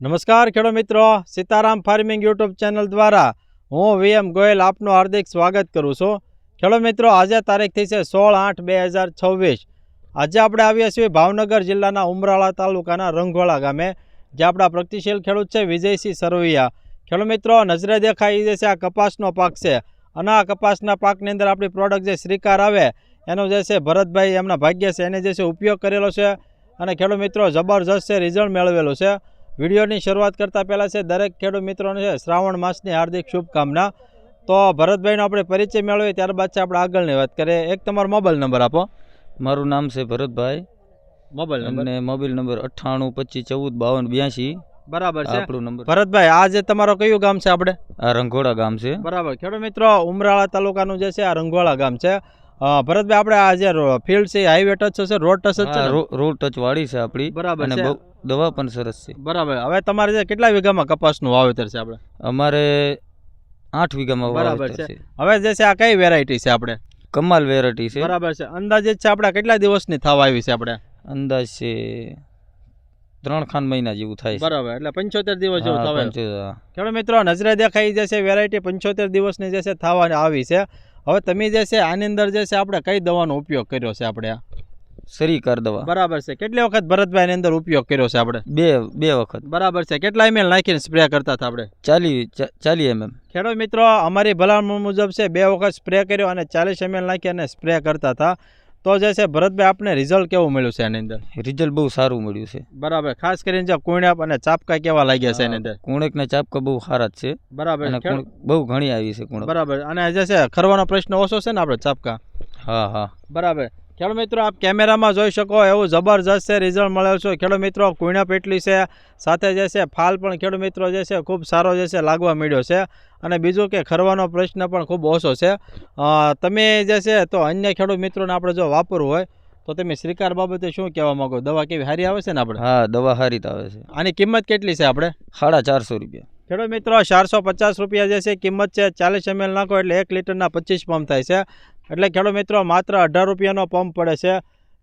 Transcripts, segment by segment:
નમસ્કાર ખેડૂત મિત્રો, સીતારામ ફાર્મિંગ યુટ્યુબ ચેનલ દ્વારા હું વીએમ ગોયલ આપનું હાર્દિક સ્વાગત કરું છું. ખેડૂત મિત્રો, આજે તારીખ થઈ છે 16/8/2026. આજે આપણે આવ્યા છીએ ભાવનગર જિલ્લાના ઉમરાળા તાલુકાના રંગોળા ગામે, જે આપણા પ્રગતિશીલ ખેડૂત છે વિજયસિંહ સરવૈયા. ખેડૂત મિત્રો, નજરે દેખાય એ છે આ કપાસનો પાક છે, અને આ કપાસના પાકની અંદર આપણી પ્રોડક્ટ જે શ્રીકાર આવે એનો જે છે ભરતભાઈ એમના ભાગ્ય છે એને જે છે ઉપયોગ કરેલો છે, અને ખેડૂત મિત્રો જબરજસ્ત છે રિઝલ્ટ મેળવેલું છે. વિડીયોની શરૂઆત કરતાં પહેલાં છે દરેક ખેડૂત મિત્રોને છે શ્રાવણ માસની હાર્દિક શુભકામના. તો ભરતભાઈનો આપણે પરિચય મેળવીએ, ત્યારબાદ છે આપણે આગળની વાત કરીએ. એક તમારો મોબાઈલ નંબર આપો. મારું નામ છે ભરતભાઈ, મોબાઈલ નંબર અને મોબાઈલ નંબર 9825145282. બરાબર છે આપણો નંબર. ભરતભાઈ, આ જે તમારો કયું ગામ છે આપણે? આ રંઘોડા ગામ છે. બરાબર. ખેડૂત મિત્રો, ઉમરાળા તાલુકાનું જે છે આ રંગોળા ગામ છે. ભરતભાઈ, આપણે આ જે ફિલ્ડ છે હાઈવે ટચ છે, રોડ ટચ છે, રોડ ટચ વાળી છે આપણી. બરાબર અને છે. બહુ દવા પણ સરસ છે. બરાબર. હવે તમારે જે કેટલા વીઘામાં કપાસનું વાવેતર છે આપણે? અમારે 8 વીઘામાં બરાબર વાવેતર છે. છે. હવે જે છે આ કઈ વેરાયટી છે આપણે? કમાલ વેરાયટી છે. બરાબર છે. અંદાજિત છે આપણે કેટલા દિવસની થવા આવી છે આપણે? અંદાજ છે 3 મહિના જેવું થાય છે. બરાબર, એટલે 75 દિવસ જેવું હા, થવા. 75. ખેડૂત મિત્રો, નજરે દેખાઈ જે છે વેરાયટી 75 દિવસની જે છે થવા આવી છે. હવે તમે જે છે આની અંદર જે છે આપણે કઈ દવાનો ઉપયોગ કર્યો છે આપણે? શ્રીકાર દવા. બરાબર છે. કેટલી વખત ભરતભાઈ એની અંદર ઉપયોગ કર્યો છે આપણે? બે વખત. બરાબર છે. કેટલા ml નાખીને સ્પ્રે કરતા હતા આપણે? 40 mm. ખેડૂત મિત્રો, અમારી ભલામણ મુજબ છે 2 વખત સ્પ્રે કર્યો અને 40 ml નાખી અને સ્પ્રે કરતા હતા. તો જે છે ભરતભાઈ આપણે રિઝલ્ટ કેવું મળ્યું છે એની અંદર? રિઝલ્ટ બહુ સારું મળ્યું છે. બરાબર. ખાસ કરીને જે કુણ્યાપ અને ચાપકા કેવા લાગ્યા છે એની અંદર? કુણેક ને ચાપકા બહુ સારા જ છે. બરાબર. અને કુણેક બહુ ઘણી આવી છે કુણેક. બરાબર. અને જે છે ખરવાનો પ્રશ્ન ઓછો છે ને આપણે ચાપકા? હા. બરાબર. ખેડૂત મિત્રો, આપ કેમેરામાં જોઈ શકો એવું જબરજસ્ત છે રિઝલ્ટ મળેલું છે. ખેડૂત મિત્રો, કુણ્યાપ એટલી છે, સાથે જે છે ફાલ પણ ખેડૂત મિત્રો જે છે ખૂબ સારો જે છે લાગવા મળ્યો છે, અને બીજું કે ખરવાનો પ્રશ્ન પણ ખૂબ ઓછો છે. તમે જે છે તો અન્ય ખેડૂત મિત્રોને આપણે જો વાપરવું હોય તો તમે શ્રીકાર બાબતે શું કહેવા માંગો? દવા કેવી સારી આવે છે ને આપણે? હા, દવા સારી જ આવે છે. આની કિંમત કેટલી છે આપણે? 450 રૂપિયા. ખેડૂત મિત્રો, 450 રૂપિયા જે છે કિંમત છે. 40 ml નાખો એટલે 1 લીટરના 25 પંપ થાય છે. એટલે ખેડૂત મિત્રો માત્ર 18 રૂપિયાનો પંપ પડે છે.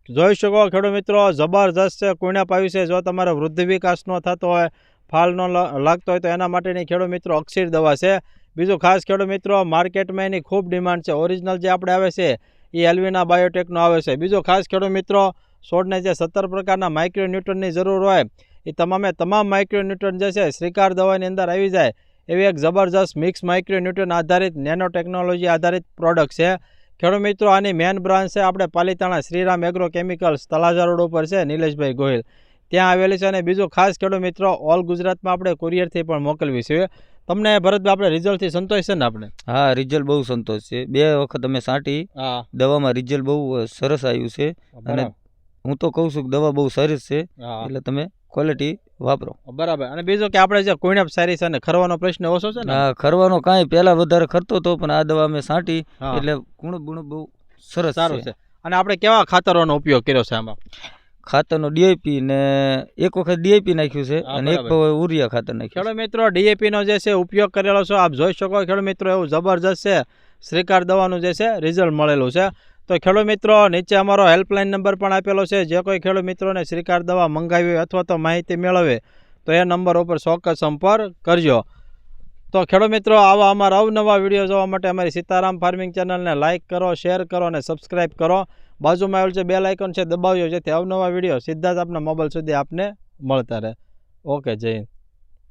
જોઈ શકો ખેડૂત મિત્રો, જબરજસ્ત છે કુણ્યાપ આવ્યું છે. જો તમારે વૃદ્ધિ વિકાસ ન થતો હોય, ફાલ ન લાગતો હોય તો એના માટેની ખેડૂત મિત્રો અક્ષીર દવા છે. બીજું ખાસ ખેડૂત મિત્રો, માર્કેટમાં એની ખૂબ ડિમાન્ડ છે. ઓરિજિનલ જે આપણે આવે છે એ એલ્વિના બાયોટેકનો આવે છે. બીજું ખાસ ખેડૂત મિત્રો, છોડને જે 17 પ્રકારના માઇક્રોન્યુટ્રનની જરૂર હોય એ તમામ માઇક્રોન્યુટ્રન જે છે શ્રીકાર દવાની અંદર આવી જાય એવી એક જબરજસ્ત મિક્સ માઇક્રોન્યુટ્રન આધારિત નેનો ટેકનોલોજી આધારિત પ્રોડક્ટ છે. ખેડૂત મિત્રો, આની મેન બ્રાન્ચ છે આપણે Palitana Shriram agro chemicals Talaja road ઉપર છે, નિલેશભાઈ ગોહિલ ત્યાં આવેલી છે. અને બીજું ખાસ ખેડૂત મિત્રો, ઓલ ગુજરાતમાં આપણે કુરિયરથી પણ મોકલવી છે. તમને ભરતભાઈ આપણે રિઝલ્ટથી સંતોષ છે ને આપણે? હા, રિઝલ્ટ બહુ સંતોષ છે. 2 વખત અમે છાંટી, દવામાં રિઝલ્ટ બહુ સરસ આવ્યું છે. અને હું તો કહું છું કે દવા બહુ સરસ છે, એટલે તમે ક્વોલિટી વાપરો. બરાબર. અને બીજું કે આપણે જે કુણ્યાપ સારી છે અને ખરવાનો પ્રશ્ન ઓછો છે ને? હા, ખરવાનો કાંઈ પહેલા વધારે ખરતો હતો, પણ આ દવા અમે છાંટી એટલે ગુણ બહુ સરસ સારું છે. અને આપણે કેવા ખાતરોનો ઉપયોગ કર્યો છે આમાં? ખાતરનો ડીએપી ને એક વખત ડીએપી નાખ્યું છે, અને એક વખત ઉરિયા ખાતર નાખ્યું. ખેડૂત મિત્રો, ડીએપી નો જે છે ઉપયોગ કરેલો છે, આપ જોઈ શકો ખેડૂત મિત્રો, એવું જબરજસ્ત છે શ્રીકાર દવાનું જે છે રિઝલ્ટ મળેલું છે. તો ખેડૂત મિત્રો, નીચે અમારો હેલ્પલાઇન નંબર પણ આપેલો છે. જે કોઈ ખેડૂત મિત્રોને શ્રીકાર દવા મંગાવી અથવા તો માહિતી મેળવે તો એ નંબર ઉપર ચોક્કસ સંપર્ક કરજો. તો ખેડૂત મિત્રો, આવા અમારા અવનવા વિડીયો જોવા માટે અમારી સીતારામ ફાર્મિંગ ચેનલને લાઇક કરો, શેર કરો અને સબસ્ક્રાઈબ કરો. બાજુમાં આવેલું જે બેલ આઇકોન છે દબાવજો, જેથી અવનવા વિડીયો સીધા જ આપના મોબાઈલ સુધી આપને મળતા રહે. ઓકે, જય હિન્દ.